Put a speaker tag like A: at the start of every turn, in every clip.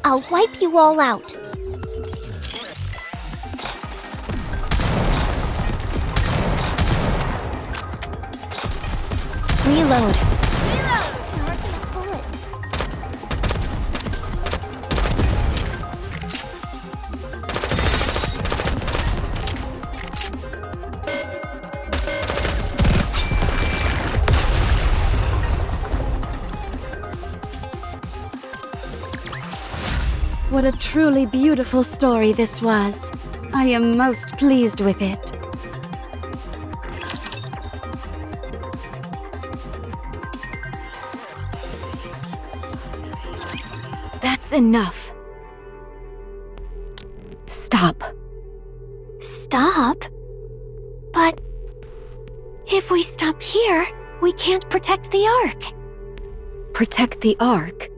A: I'll wipe you all out. Reload. Bullets.
B: What a truly beautiful story this was. I am most pleased with it. That's enough. Stop.
A: Stop? But if we stop here, we can't protect the Ark.
B: Protect the Ark?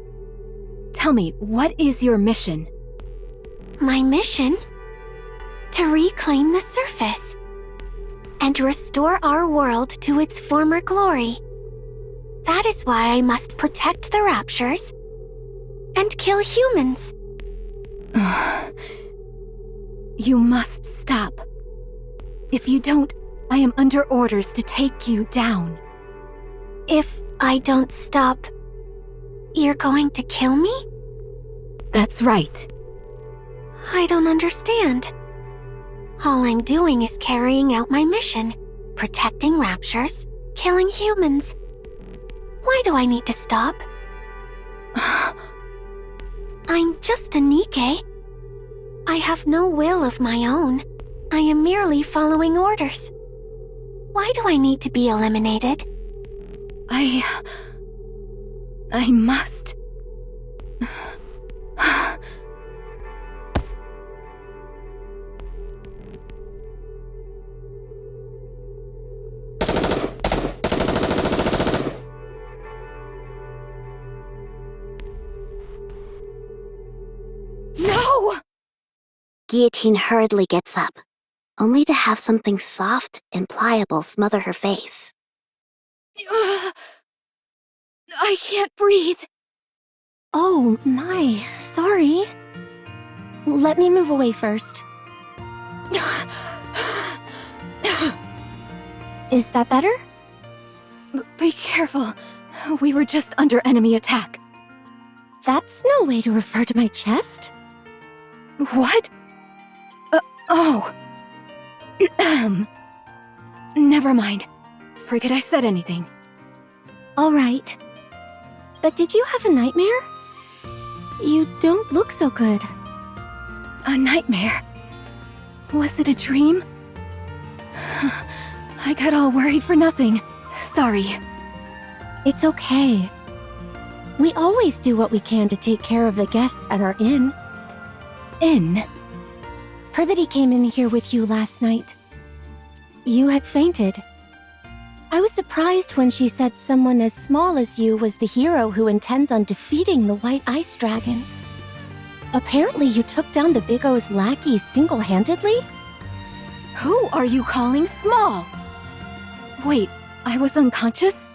B: Tell me, what is your mission?
A: My mission? To reclaim the surface and restore our world to its former glory. That is why I must protect the Raptures and kill humans.
B: You must stop. If you don't, I am under orders to take you down.
A: If I don't stop, you're going to kill me?
B: That's right.
A: I don't understand. All I'm doing is carrying out my mission, protecting Raptures, killing humans. Why do I need to stop? I'm just a Nikke. I have no will of my own. I am merely following orders. Why do I need to be eliminated?
B: I must. No!
A: Guillotine hurriedly gets up, only to have something soft and pliable smother her face.
B: I can't breathe.
A: Oh my, sorry. Let me move away first. Is that better?
B: Be careful. We were just under enemy attack.
A: That's no way to refer to my chest.
B: What? Oh. Never mind. Forget I said anything.
A: All right. But did you have a nightmare? You don't look so good.
B: A nightmare? Was it a dream? I got all worried for nothing. Sorry.
A: It's okay. We always do what we can to take care of the guests at our inn.
B: Inn?
A: Privity came in here with you last night. You had fainted. I was surprised when she said someone as small as you was the hero who intends on defeating the White Ice Dragon. Apparently you took down the Big O's lackey single-handedly?
B: Who are you calling small? Wait, I was unconscious?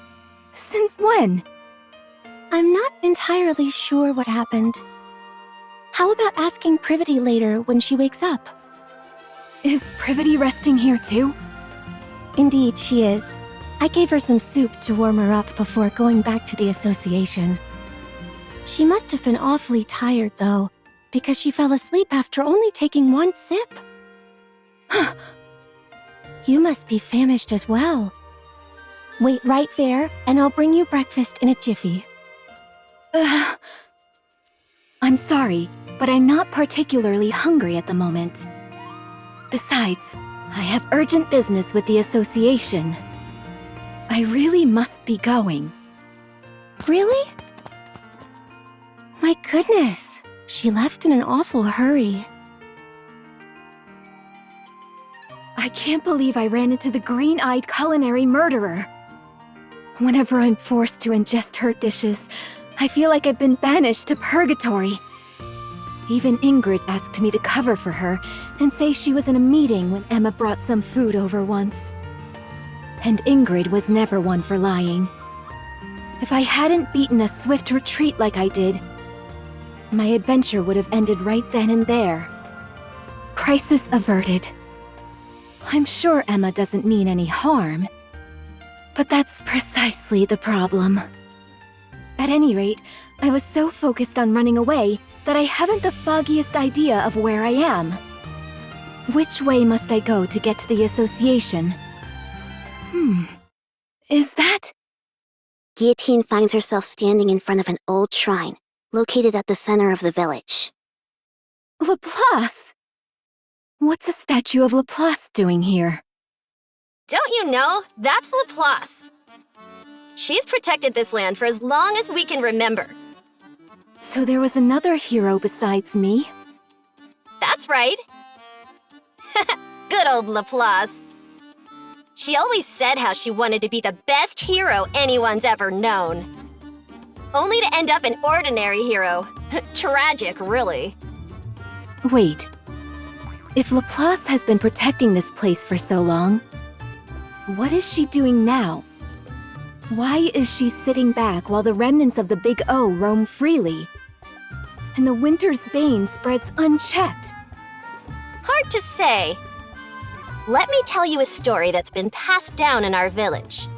B: Since when?
A: I'm not entirely sure what happened. How about asking Privity later when she wakes up?
B: Is Privity resting here too?
A: Indeed, she is. I gave her some soup to warm her up before going back to the association. She must have been awfully tired, though, because she fell asleep after only taking one sip. You must be famished as well. Wait right there, and I'll bring you breakfast in a jiffy.
B: I'm sorry, but I'm not particularly hungry at the moment. Besides, I have urgent business with the association. I really must be going.
A: Really? My goodness, she left in an awful hurry.
B: I can't believe I ran into the green-eyed culinary murderer. Whenever I'm forced to ingest her dishes, I feel like I've been banished to purgatory. Even Ingrid asked me to cover for her and say she was in a meeting when Emma brought some food over once. And Ingrid was never one for lying. If I hadn't beaten a swift retreat like I did, my adventure would have ended right then and there. Crisis averted. I'm sure Emma doesn't mean any harm, but that's precisely the problem. At any rate, I was so focused on running away that I haven't the foggiest idea of where I am. Which way must I go to get to the association? Is that?
C: Guillotine finds herself standing in front of an old shrine, located at the center of the village.
B: Laplace! What's a statue of Laplace doing here?
D: Don't you know? That's Laplace. She's protected this land for as long as we can remember.
B: So there was another hero besides me?
D: That's right. Good old Laplace. She always said how she wanted to be the best hero anyone's ever known. Only to end up an ordinary hero. Tragic, really.
B: Wait. If Laplace has been protecting this place for so long, what is she doing now? Why is she sitting back while the remnants of the Big O roam freely? And the winter's bane spreads unchecked?
D: Hard to say. Let me tell you a story that's been passed down in our village.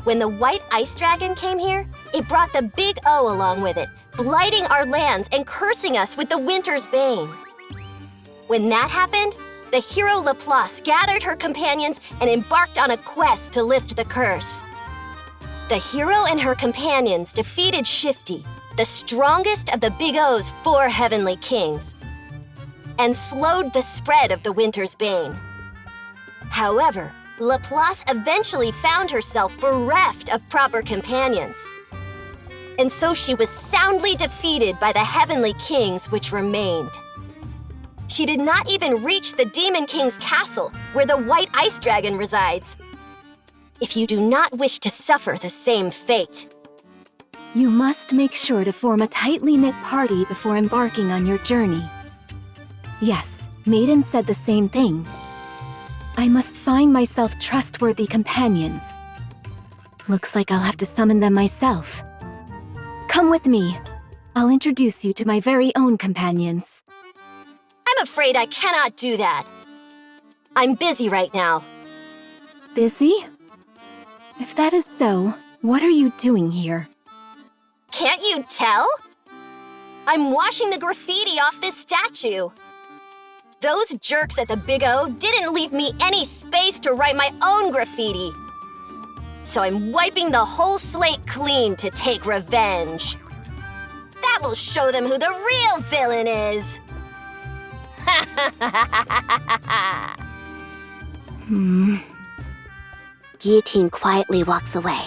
D: When the white ice dragon came here, it brought the Big O along with it, blighting our lands and cursing us with the winter's bane. When that happened, the hero Laplace gathered her companions and embarked on a quest to lift the curse. The hero and her companions defeated Shifty, the strongest of the Big O's 4 heavenly kings, and slowed the spread of the winter's bane. However, Laplace eventually found herself bereft of proper companions. And so she was soundly defeated by the heavenly kings which remained. She did not even reach the Demon King's castle, where the white ice dragon resides. If you do not wish to suffer the same fate.
B: You must make sure to form a tightly knit party before embarking on your journey. Yes, Maiden said the same thing. I must find myself trustworthy companions. Looks like I'll have to summon them myself. Come with me. I'll introduce you to my very own companions.
D: I'm afraid I cannot do that. I'm busy right now.
B: Busy? If that is so, what are you doing here?
D: Can't you tell? I'm washing the graffiti off this statue. Those jerks at the Big O didn't leave me any space to write my own graffiti. So I'm wiping the whole slate clean to take revenge. That will show them who the real villain is.
C: Guillotine quietly walks away.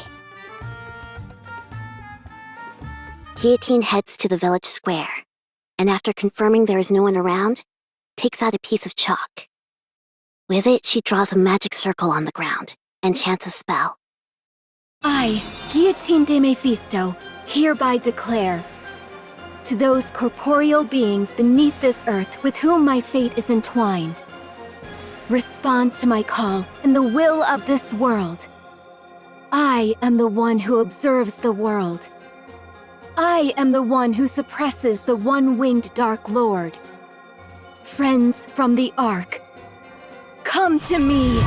C: Guillotine heads to the village square, and after confirming there is no one around, takes out a piece of chalk. With it, she draws a magic circle on the ground and chants a spell.
B: I, Guillotine de Mephisto, hereby declare, to those corporeal beings beneath this earth with whom my fate is entwined, respond to my call and the will of this world. I am the one who observes the world. I am the one who suppresses the one-winged Dark Lord. Friends from the Ark, come to me!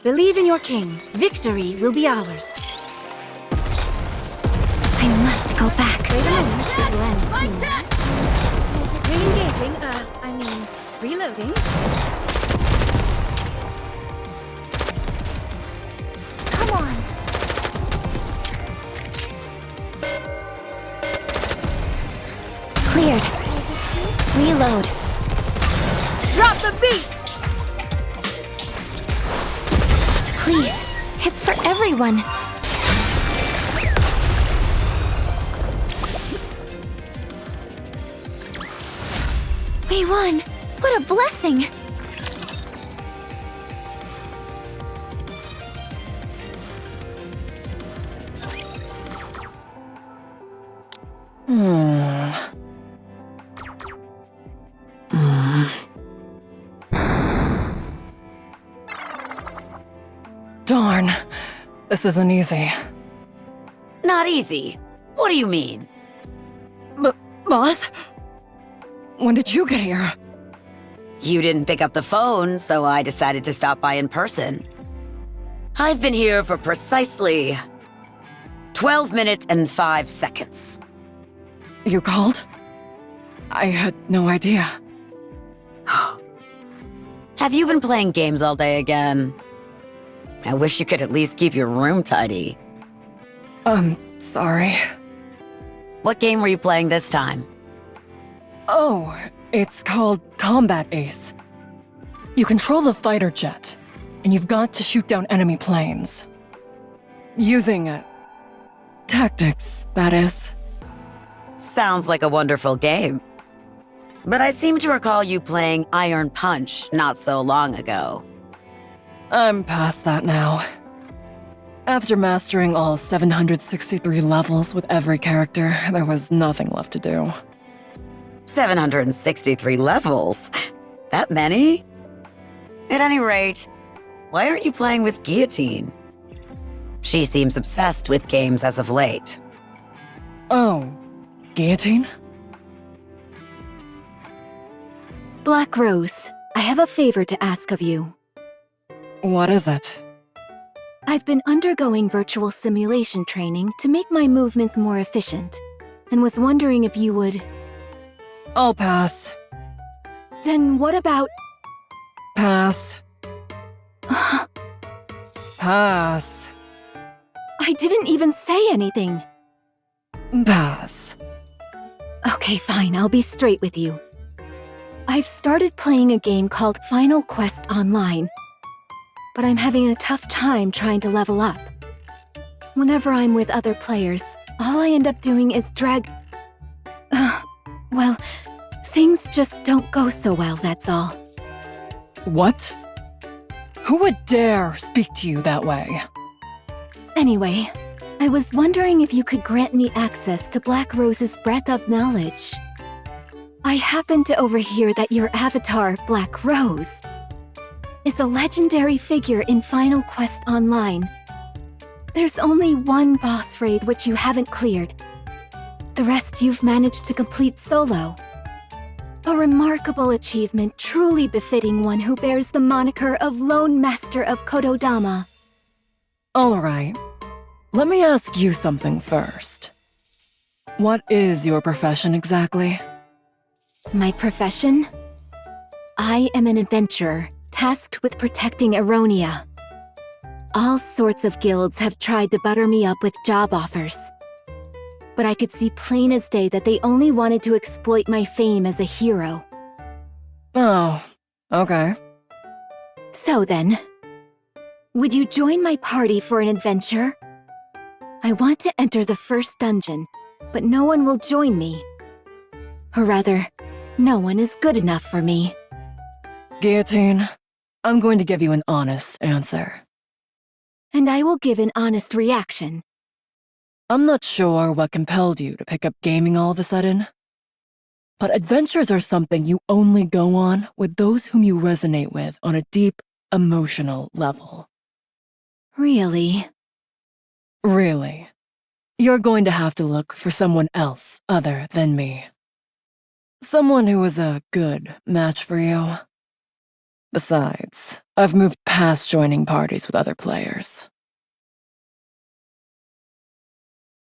E: Believe in your king. Victory will be ours.
B: I must go back.
E: Re-engaging, reloading. Come on.
B: Cleared. Reload.
E: Drop the beat!
B: Please, it's for everyone. We won! What a blessing!
F: Darn. This isn't easy.
G: Not easy. What do you mean?
F: Boss? When did you get here?
G: You didn't pick up the phone, so I decided to stop by in person. I've been here for precisely 12 minutes and 5 seconds.
F: You called? I had no idea.
G: Have you been playing games all day again? I wish you could at least keep your room tidy.
F: Sorry.
G: What game were you playing this time?
F: Oh, it's called Combat Ace. You control the fighter jet, and you've got to shoot down enemy planes. Using, tactics, that is.
G: Sounds like a wonderful game. But I seem to recall you playing Iron Punch not so long ago.
F: I'm past that now. After mastering all 763 levels with every character, there was nothing left to do.
G: 763 levels? That many? At any rate, why aren't you playing with Guillotine? She seems obsessed with games as of late.
F: Oh, Guillotine?
B: Black Rose, I have a favor to ask of you.
F: What is it?
B: I've been undergoing virtual simulation training to make my movements more efficient, and was wondering if you would...
F: I'll pass.
B: Then what about...
F: Pass. Pass.
B: I didn't even say anything.
F: Pass.
B: Okay, fine, I'll be straight with you. I've started playing a game called Final Quest Online, but I'm having a tough time trying to level up. Whenever I'm with other players, all I end up doing is drag... well, things just don't go so well, that's all.
F: What? Who would dare speak to you that way?
B: Anyway, I was wondering if you could grant me access to Black Rose's breadth of knowledge. I happened to overhear that your avatar, Black Rose, is a legendary figure in Final Quest Online. There's only one boss raid which you haven't cleared. The rest you've managed to complete solo. A remarkable achievement truly befitting one who bears the moniker of Lone Master of Kododama.
F: Alright. Let me ask you something first. What is your profession exactly?
B: My profession? I am an adventurer, tasked with protecting Eronia. All sorts of guilds have tried to butter me up with job offers. But I could see plain as day that they only wanted to exploit my fame as a hero.
F: Oh, okay.
B: So then, would you join my party for an adventure? I want to enter the first dungeon, but no one will join me. Or rather, no one is good enough for me.
F: Guillotine, I'm going to give you an honest answer.
B: And I will give an honest reaction.
F: I'm not sure what compelled you to pick up gaming all of a sudden, but adventures are something you only go on with those whom you resonate with on a deep, emotional level.
B: Really?
F: Really. You're going to have to look for someone else other than me. Someone who is a good match for you. Besides, I've moved past joining parties with other players.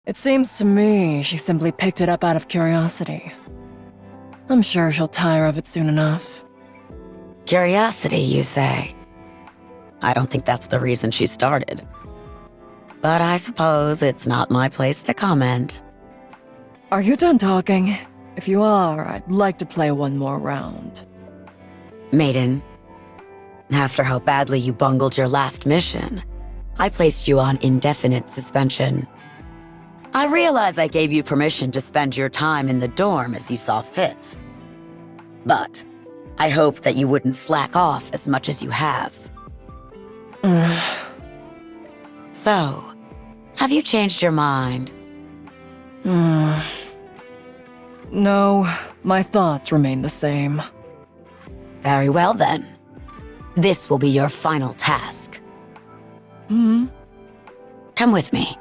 F: It seems to me she simply picked it up out of curiosity. I'm sure she'll tire of it soon enough.
G: Curiosity, you say? I don't think that's the reason she started. But I suppose it's not my place to comment.
F: Are you done talking? If you are, I'd like to play one more round.
G: Maiden, after how badly you bungled your last mission, I placed you on indefinite suspension. I realize I gave you permission to spend your time in the dorm as you saw fit. But I hoped that you wouldn't slack off as much as you have. So, have you changed your mind?
F: No, my thoughts remain the same.
G: Very well then. This will be your final task. Come with me.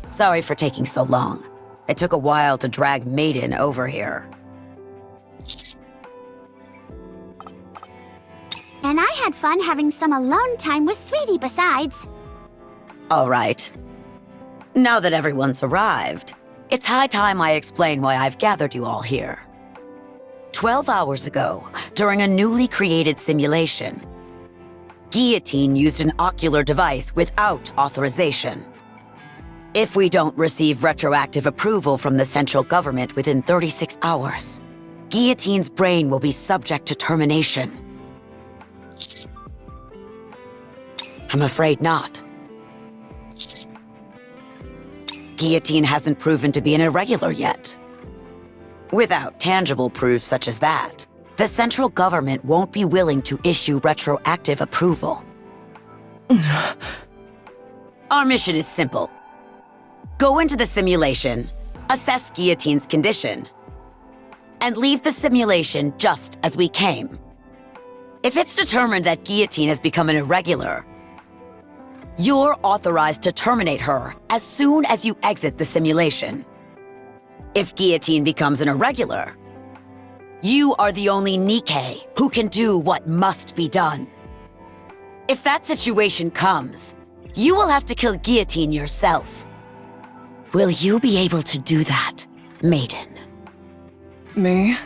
G: Sorry for taking so long. It took a while to drag Maiden over here.
C: And I had fun having some alone time with Sweetie besides.
G: All right. Now that everyone's arrived, it's high time I explain why I've gathered you all here. 12 hours ago, during a newly created simulation, Guillotine used an ocular device without authorization. If we don't receive retroactive approval from the central government within 36 hours, Guillotine's brain will be subject to termination. I'm afraid not. Guillotine hasn't proven to be an irregular yet. Without tangible proof such as that, the central government won't be willing to issue retroactive approval. Our mission is simple. Go into the simulation, assess Guillotine's condition, and leave the simulation just as we came. If it's determined that Guillotine has become an irregular, you're authorized to terminate her as soon as you exit the simulation. If Guillotine becomes an irregular, you are the only Nikke who can do what must be done. If that situation comes, you will have to kill Guillotine yourself. Will you be able to do that, Maiden?
F: Me?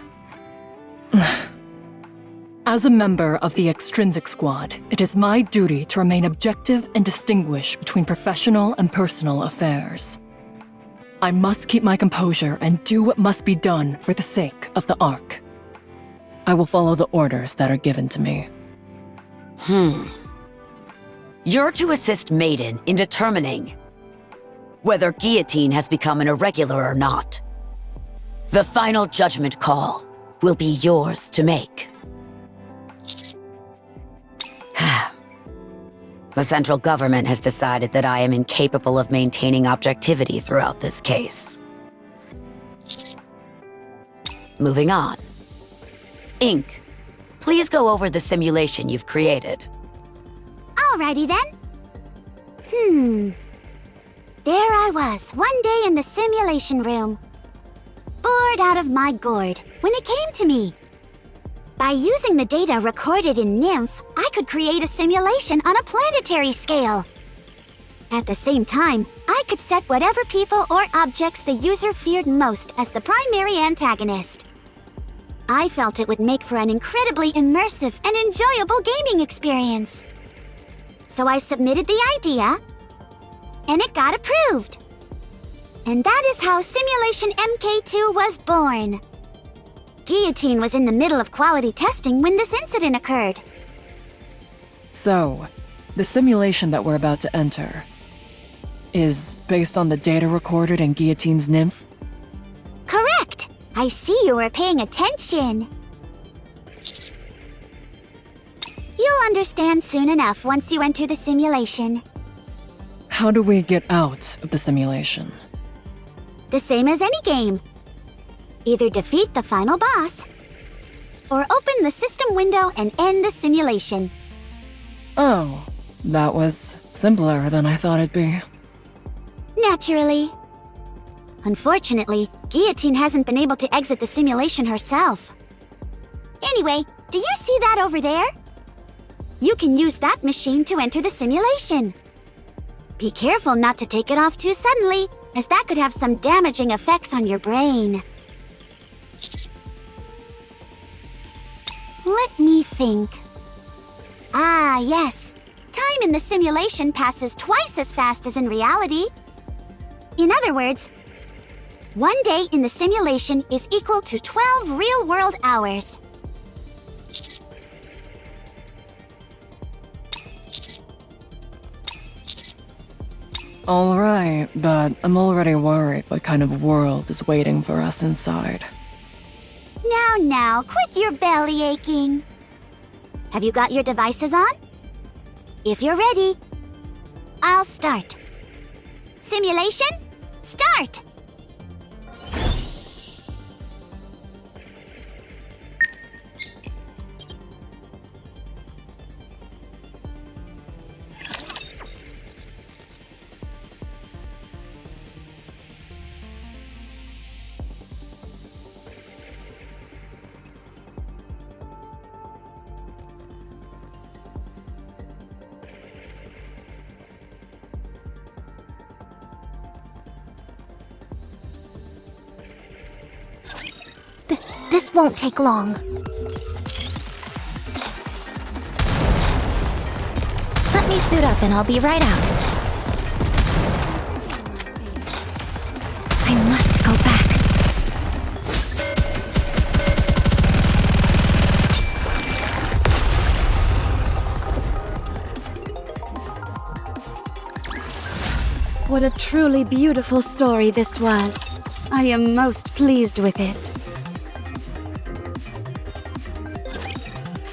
F: As a member of the Extrinsic Squad, it is my duty to remain objective and distinguish between professional and personal affairs. I must keep my composure and do what must be done for the sake of the Ark. I will follow the orders that are given to me.
G: You're to assist Maiden in determining whether Guillotine has become an irregular or not. The final judgment call will be yours to make. The central government has decided that I am incapable of maintaining objectivity throughout this case. Moving on. Ink, please go over the simulation you've created.
C: Alrighty then. There I was, one day in the simulation room. Bored out of my gourd, when it came to me. By using the data recorded in Nymph, I could create a simulation on a planetary scale. At the same time, I could set whatever people or objects the user feared most as the primary antagonist. I felt it would make for an incredibly immersive and enjoyable gaming experience. So I submitted the idea, and it got approved. And that is how Simulation MK2 was born. Guillotine was in the middle of quality testing when this incident occurred.
F: So, the simulation that we're about to enter is based on the data recorded in Guillotine's Nymph?
C: Correct! I see you were paying attention. You'll understand soon enough once you enter the simulation.
F: How do we get out of the simulation?
C: The same as any game. Either defeat the final boss, or open the system window and end the simulation.
F: Oh, that was simpler than I thought it'd be.
C: Naturally. Unfortunately, Guillotine hasn't been able to exit the simulation herself. Anyway, do you see that over there? You can use that machine to enter the simulation. Be careful not to take it off too suddenly, as that could have some damaging effects on your brain. Let me think. Ah, yes. Time in the simulation passes twice as fast as in reality. In other words, one day in the simulation is equal to 12 real-world hours.
F: All right, but I'm already worried what kind of world is waiting for us inside.
C: Now, quit your belly aching. Have you got your devices on? If you're ready, I'll start. Simulation, start!
A: This won't take long. Let me suit up and I'll be right out. I must go back.
E: What a truly beautiful story this was. I am most pleased with it.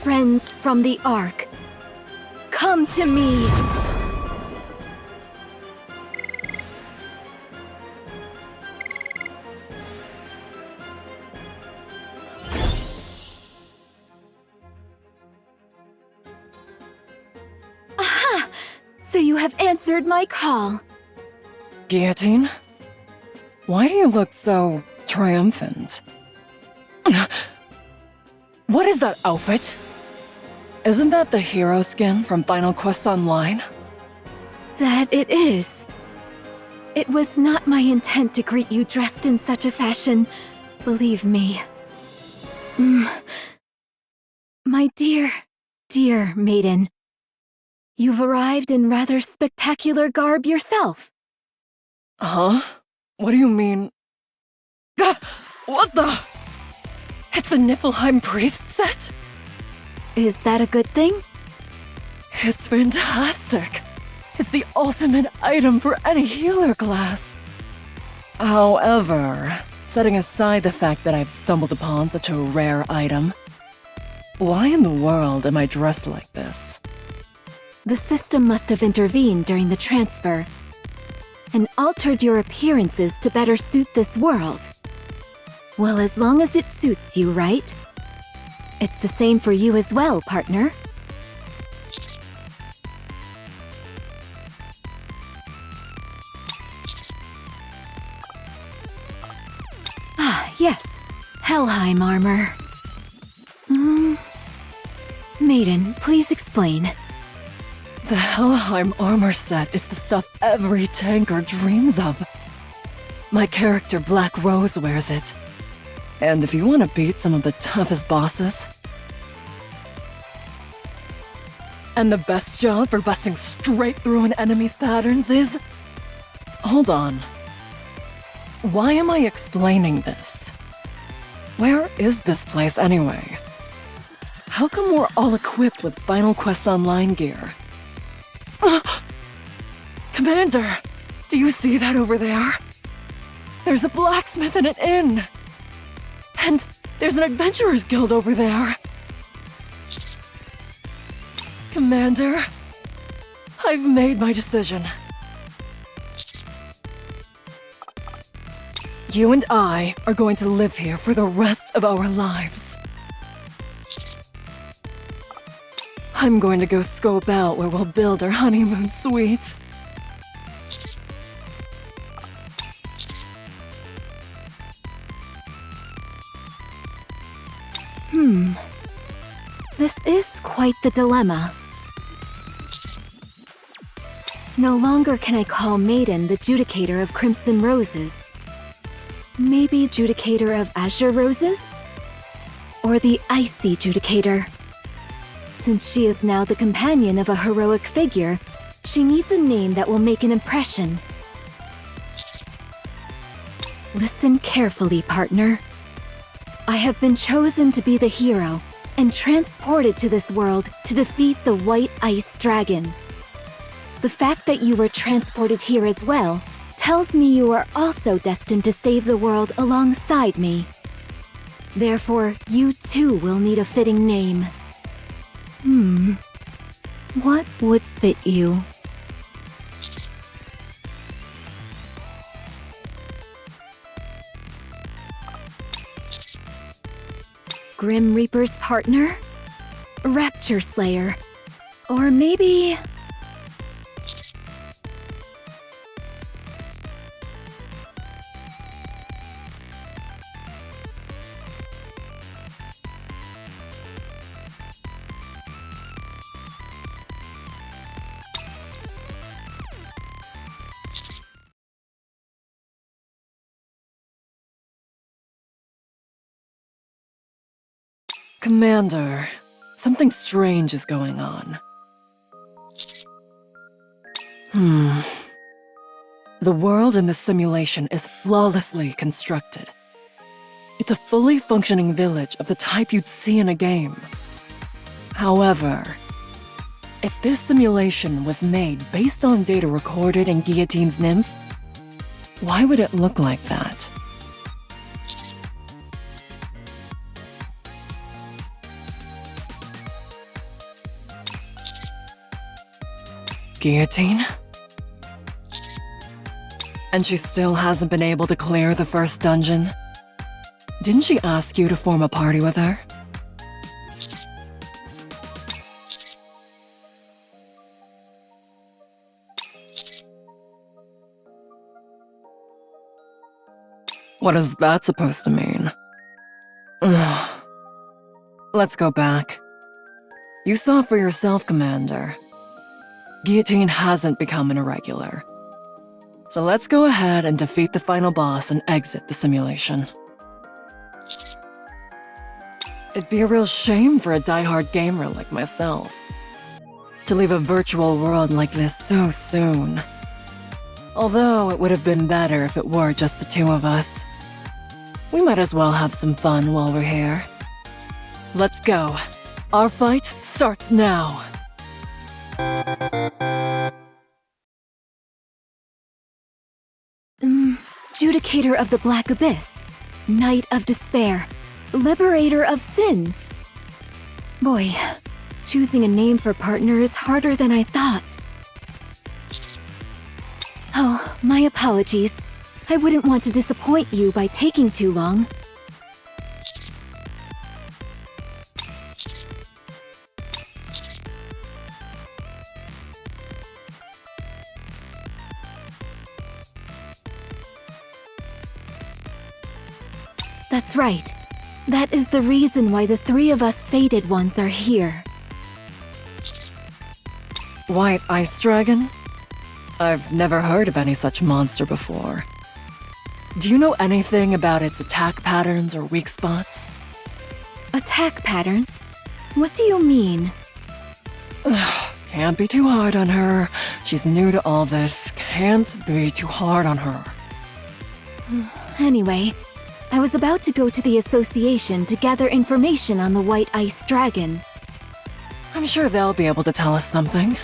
B: Friends from the Ark, come to me! Aha! So you have answered my call.
F: Guillotine? Why do you look so triumphant? What is that outfit? Isn't that the hero skin from Final Quest Online?
B: That it is. It was not my intent to greet you dressed in such a fashion, believe me. My dear, dear maiden, you've arrived in rather spectacular garb yourself.
F: Huh? What do you mean? Gah! What the? It's the Niflheim priest set?
B: Is that a good thing?
F: It's fantastic. It's the ultimate item for any healer class. However, setting aside the fact that I've stumbled upon such a rare item, why in the world am I dressed like this?
B: The system must have intervened during the transfer and altered your appearances to better suit this world. Well, as long as it suits you, right? It's the same for you as well, partner. Ah, yes. Helheim armor. Maiden, please explain.
F: The Helheim armor set is the stuff every tanker dreams of. My character Black Rose wears it. And if you want to beat some of the toughest bosses, and the best job for busting straight through an enemy's patterns is... Hold on. Why am I explaining this? Where is this place anyway? How come we're all equipped with Final Quest Online gear? Commander, do you see that over there? There's a blacksmith and an inn. And there's an adventurers guild over there. Commander, I've made my decision. You and I are going to live here for the rest of our lives. I'm going to go scope out where we'll build our honeymoon suite.
B: This is quite the dilemma. No longer can I call Maiden the Judicator of Crimson Roses. Maybe Judicator of Azure Roses? Or the Icy Judicator? Since she is now the companion of a heroic figure, she needs a name that will make an impression. Listen carefully, partner. I have been chosen to be the hero and transported to this world to defeat the White Ice Dragon. The fact that you were transported here as well tells me you are also destined to save the world alongside me. Therefore, you too will need a fitting name. What would fit you? Grim Reaper's partner? Rapture Slayer? Or maybe...
F: Commander, something strange is going on. The world in this simulation is flawlessly constructed. It's a fully functioning village of the type you'd see in a game. However, if this simulation was made based on data recorded in Guillotine's nymph, why would it look like that? Guillotine? And she still hasn't been able to clear the first dungeon? Didn't she ask you to form a party with her? What is that supposed to mean? Ugh. Let's go back. You saw for yourself, Commander. Guillotine hasn't become an irregular. So let's go ahead and defeat the final boss and exit the simulation. It'd be a real shame for a diehard gamer like myself to leave a virtual world like this so soon. Although it would have been better if it were just the two of us. We might as well have some fun while we're here. Let's go. Our fight starts now.
B: Judicator of the Black Abyss, Knight of Despair, Liberator of Sins. Boy, choosing a name for partner is harder than I thought. Oh, my apologies. I wouldn't want to disappoint you by taking too long. That's right. That is the reason why the three of us fated ones are here.
F: White Ice Dragon? I've never heard of any such monster before. Do you know anything about its attack patterns or weak spots?
B: Attack patterns? What do you mean?
F: Can't be too hard on her. She's new to all this. Can't be too hard on her.
B: Anyway, I was about to go to the association to gather information on the White Ice Dragon.
F: I'm sure they'll be able to tell us something.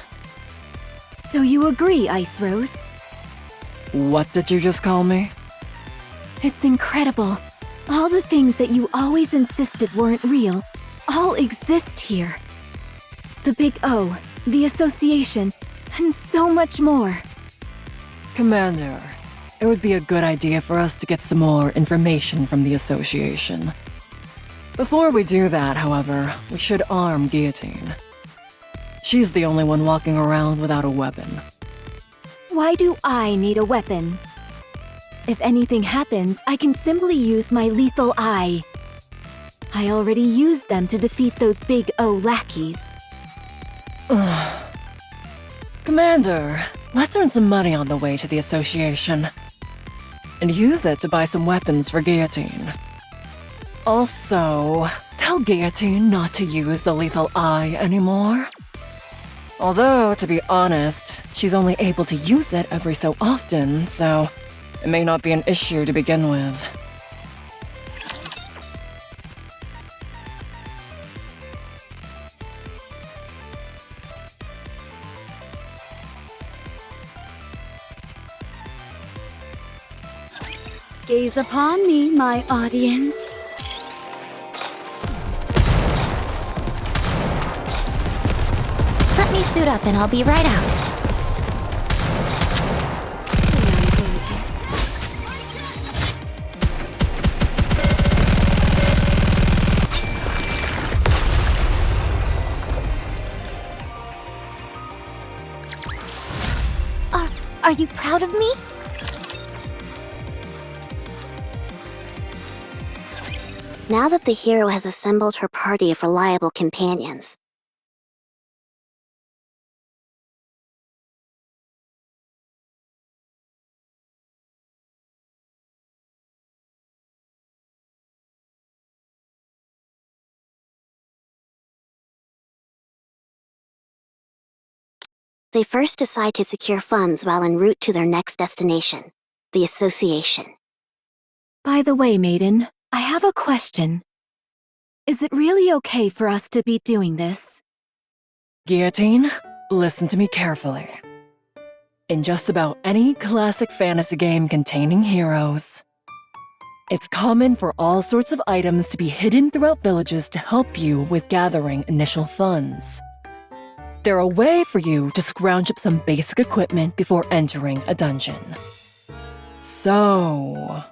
B: So you agree, Ice Rose?
F: What did you just call me?
B: It's incredible. All the things that you always insisted weren't real, all exist here. The Big O, the association, and so much more.
F: Commander, it would be a good idea for us to get some more information from the association. Before we do that, however, we should arm Guillotine. She's the only one walking around without a weapon.
B: Why do I need a weapon? If anything happens, I can simply use my lethal eye. I already used them to defeat those Big O lackeys.
F: Commander, let's earn some money on the way to the association. And use it to buy some weapons for Guillotine. Also, tell Guillotine not to use the lethal eye anymore. Although, to be honest, she's only able to use it every so often, so it may not be an issue to begin with.
E: Gaze upon me, my audience.
B: suit up and I'll be right out.
A: Are you proud of me?
C: Now that the hero has assembled her party of reliable companions, they first decide to secure funds while en route to their next destination, the Association.
B: By the way, Maiden, I have a question. Is it really okay for us to be doing this?
F: Guillotine, listen to me carefully. In just about any classic fantasy game containing heroes, it's common for all sorts of items to be hidden throughout villages to help you with gathering initial funds. They're a way for you to scrounge up some basic equipment before entering a dungeon. So,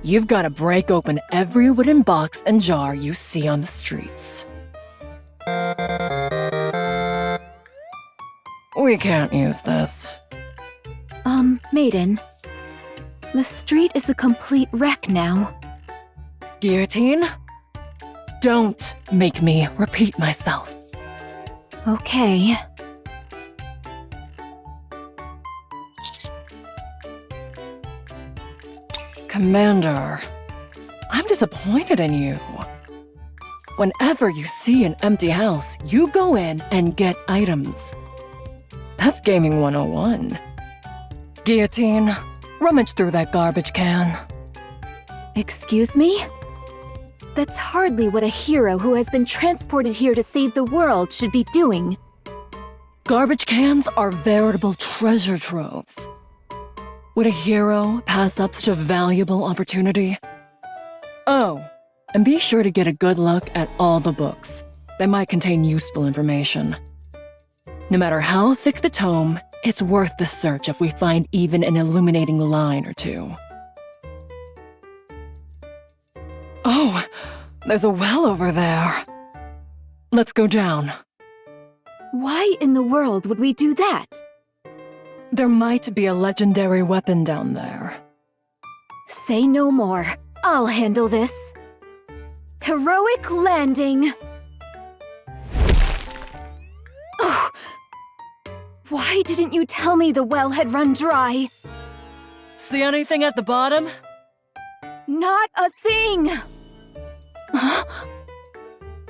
F: you've got to break open every wooden box and jar you see on the streets. We can't use this.
B: Maiden. The street is a complete wreck now.
F: Guillotine? Don't make me repeat myself.
B: Okay.
F: Commander, I'm disappointed in you. Whenever you see an empty house, you go in and get items. That's Gaming 101. Guillotine, rummage through that garbage can.
B: Excuse me? That's hardly what a hero who has been transported here to save the world should be doing.
F: Garbage cans are veritable treasure troves. Would a hero pass up such a valuable opportunity? Oh, and be sure to get a good look at all the books. They might contain useful information. No matter how thick the tome, it's worth the search if we find even an illuminating line or two. Oh, there's a well over there. Let's go down.
B: Why in the world would we do that?
F: There might be a legendary weapon down there.
B: Say no more. I'll handle this. Heroic landing! Oh. Why didn't you tell me the well had run dry?
F: See anything at the bottom?
B: Not a thing! Huh?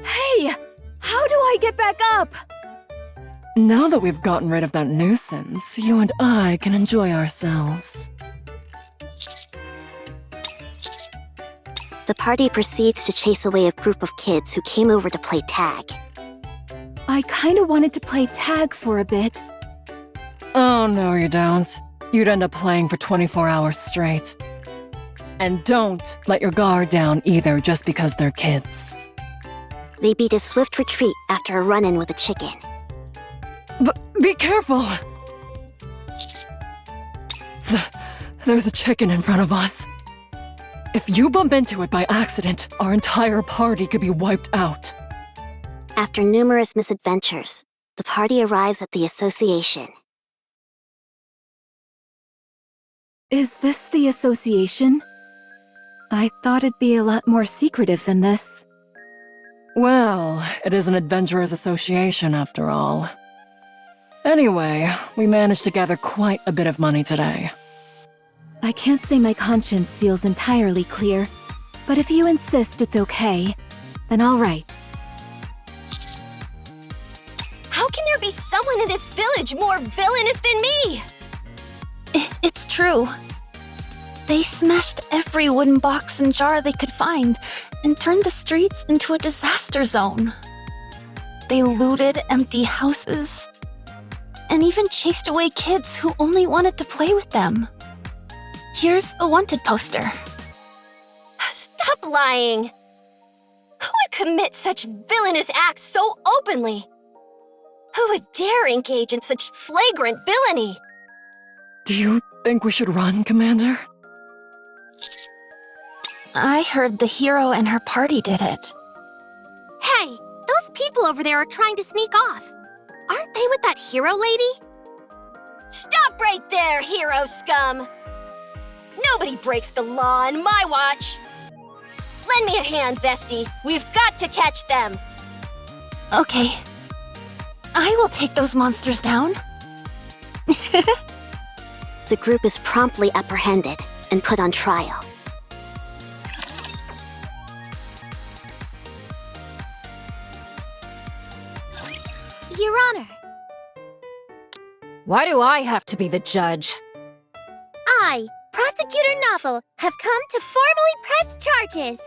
B: Hey! How do I get back up?
F: Now that we've gotten rid of that nuisance, you and I can enjoy ourselves.
C: The party proceeds to chase away a group of kids who came over to play tag.
B: I kinda wanted to play tag for a bit.
F: Oh, no you don't. You'd end up playing for 24 hours straight. And don't let your guard down either just because they're kids.
C: They beat a swift retreat after a run-in with a chicken.
F: But be careful! There's a chicken in front of us. If you bump into it by accident, our entire party could be wiped out.
C: After numerous misadventures, the party arrives at the Association.
B: Is this the association? I thought it'd be a lot more secretive than this.
F: Well, it is an adventurers association after all. Anyway, we managed to gather quite a bit of money today.
B: I can't say my conscience feels entirely clear, but if you insist it's okay, then all right.
D: How can there be someone in this village more villainous than me?
H: It's true. They smashed every wooden box and jar they could find and turned the streets into a disaster zone. They looted empty houses and even chased away kids who only wanted to play with them. Here's a wanted poster.
D: Stop lying! Who would commit such villainous acts so openly? Who would dare engage in such flagrant villainy?
F: Do you think we should run, Commander?
H: I heard the hero and her party did it.
D: Hey, those people over there are trying to sneak off. Aren't they with that hero lady? Stop right there, hero scum! Nobody breaks the law on my watch. Lend me a hand, Vesty. We've got to catch them.
H: Okay. I will take those monsters down.
C: The group is promptly apprehended and put on trial.
D: Your Honor,
B: Why do I have to be the judge?
D: I, Prosecutor Novel, have come to formally press charges.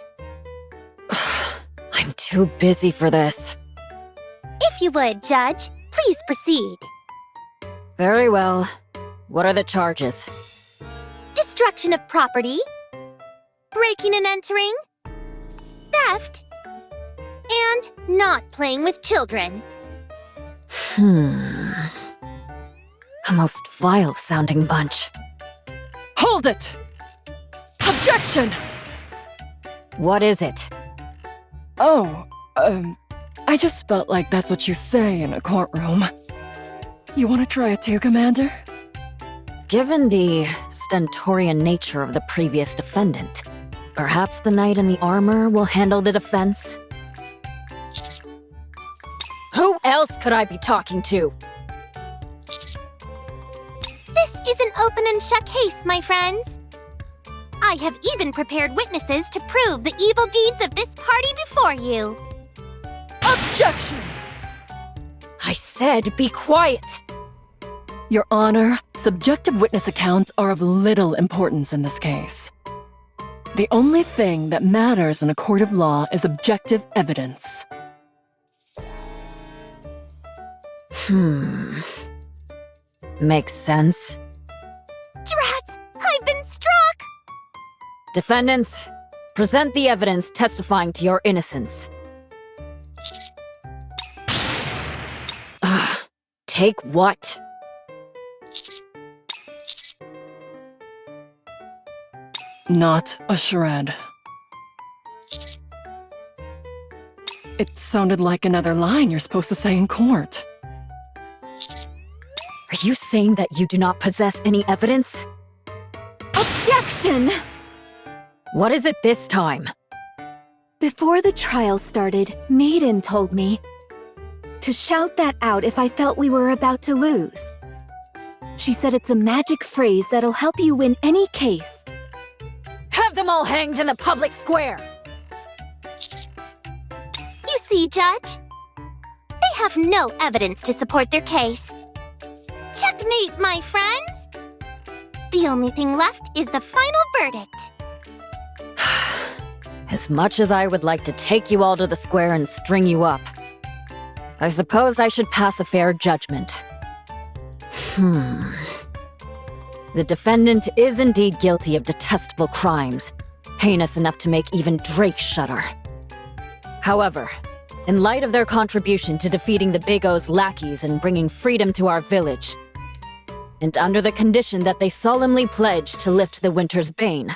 B: I'm too busy for this.
D: If you would, Judge, please proceed.
B: Very well. What are the charges?
D: Destruction of property, breaking and entering, theft, and not playing with children.
B: A most vile-sounding bunch.
F: Hold it! Objection!
B: What is it?
F: Oh, I just felt like that's what you say in a courtroom. You want to try it too, Commander?
B: Given the stentorian nature of the previous defendant, perhaps the knight in the armor will handle the defense? Who else could I be talking to?
D: This is an open and shut case, my friends. I have even prepared witnesses to prove the evil deeds of this party before you.
F: Objection!
B: I said be quiet!
F: Your Honor, subjective witness accounts are of little importance in this case. The only thing that matters in a court of law is objective evidence.
B: Makes sense.
D: Drats! I've been struck!
B: Defendants, present the evidence testifying to your innocence. Take what?
F: Not a shred. It sounded like another line you're supposed to say in court.
B: Are you saying that you do not possess any evidence?
A: Objection!
B: What is it this time?
A: Before the trial started, Maiden told me to shout that out if I felt we were about to lose. She said it's a magic phrase that'll help you win any case.
B: Have them all hanged in the public square!
D: You see, Judge? They have no evidence to support their case. Checkmate, my friends! The only thing left is the final verdict.
B: As much as I would like to take you all to the square and string you up, I suppose I should pass a fair judgment. The defendant is indeed guilty of detestable crimes, heinous enough to make even Drake shudder. However, in light of their contribution to defeating the Big O's lackeys and bringing freedom to our village, and under the condition that they solemnly pledge to lift the winter's bane,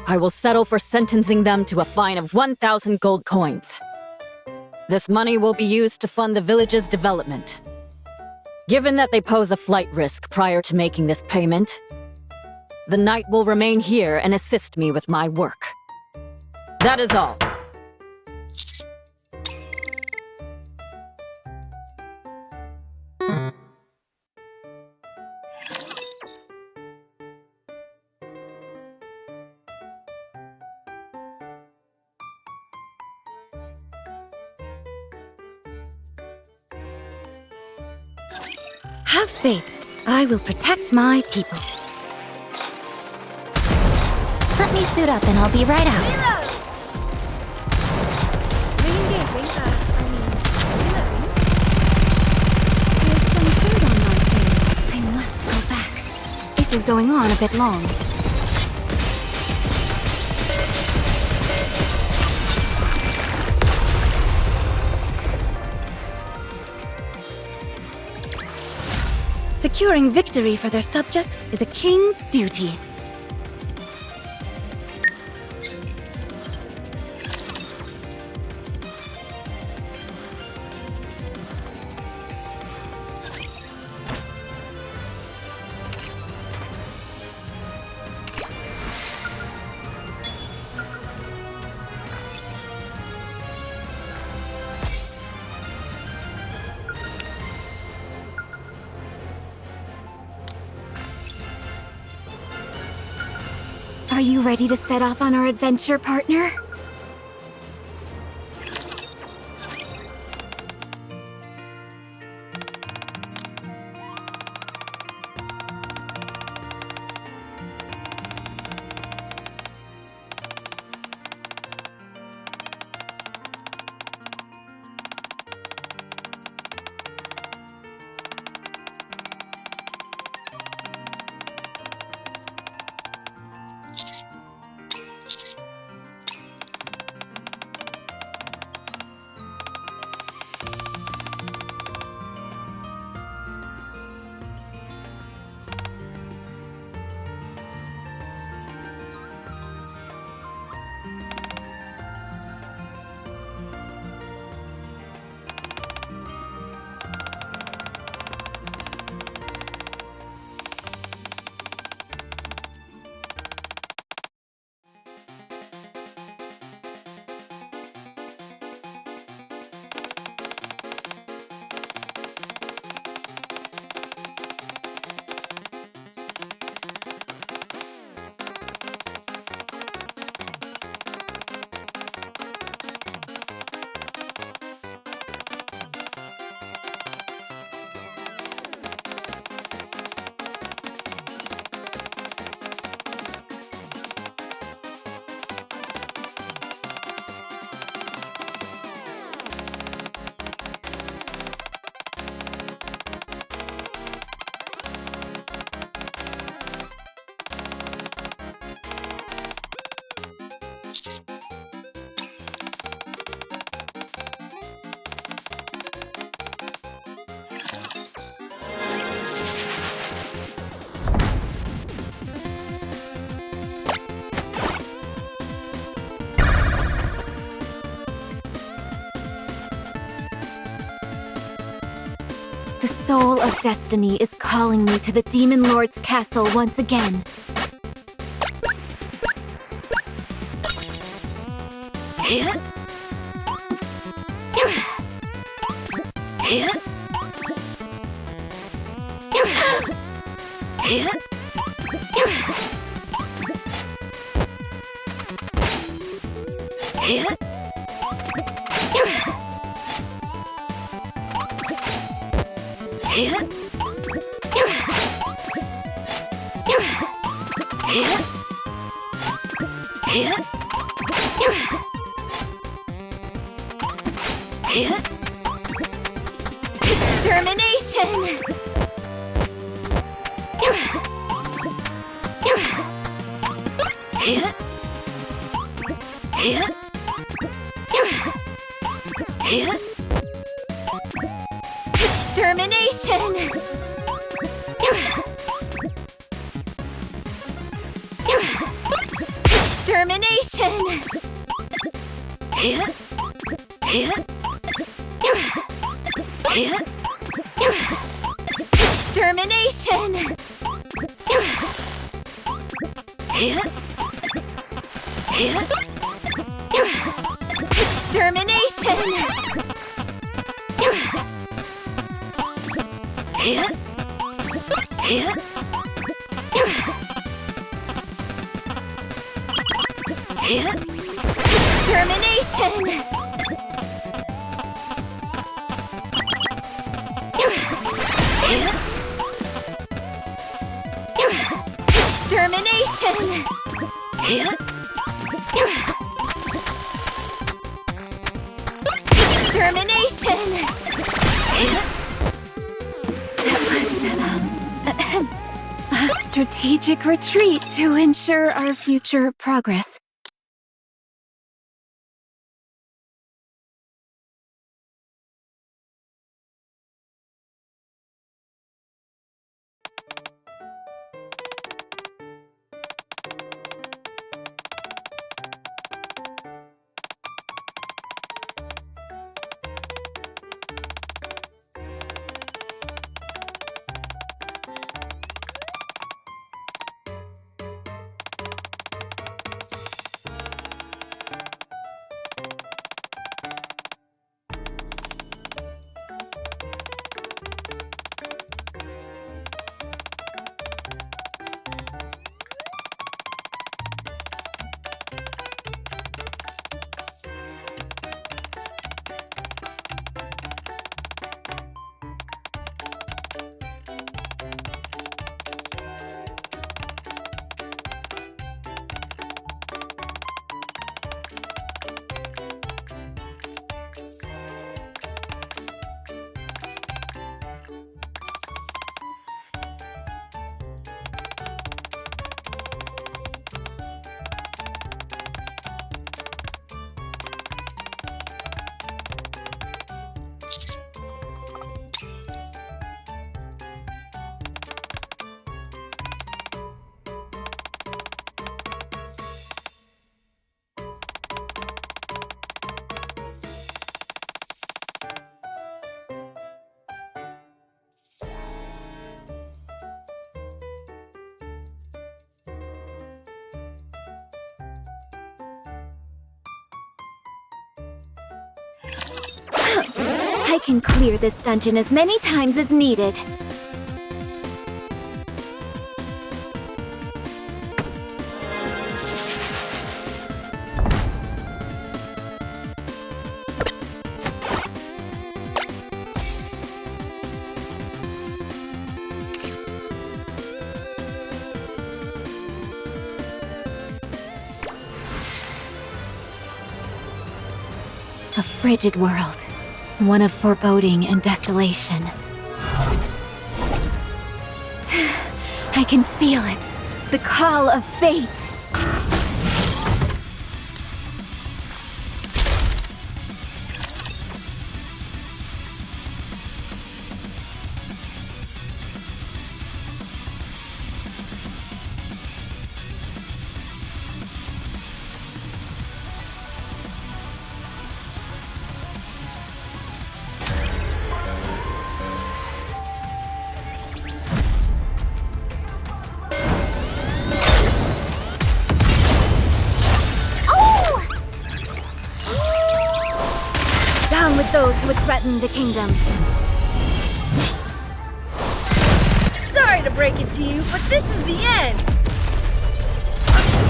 B: I will settle for sentencing them to a fine of 1,000 gold coins. This money will be used to fund the village's development. Given that they pose a flight risk prior to making this payment, the knight will remain here and assist me with my work. That is all.
E: Have faith. I will protect my people.
D: Let me suit up and I'll be right out.
E: Re-engaging, There's some food on my face. I must go back. This is going on a bit long. Securing victory for their subjects is a king's duty.
B: Are you ready to set off on our adventure, partner? The soul of destiny is calling me to the Demon Lord's castle once again. Extermination! Extermination! Extermination! Extermination! Extermination! Extermination! Extermination! Extermination! That was a strategic retreat to ensure our future progress. I can clear this dungeon as many times as needed. A frigid world, one of foreboding and desolation. I can feel it, the call of fate. Down with those who would threaten the kingdom.
I: Sorry to break it to you, but this is the end!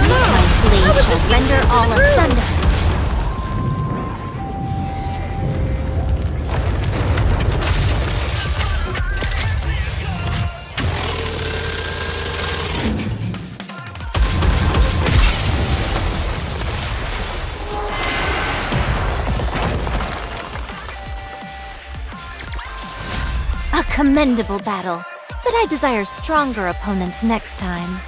D: My blade shall render all asunder. A commendable battle, but I desire stronger opponents next time.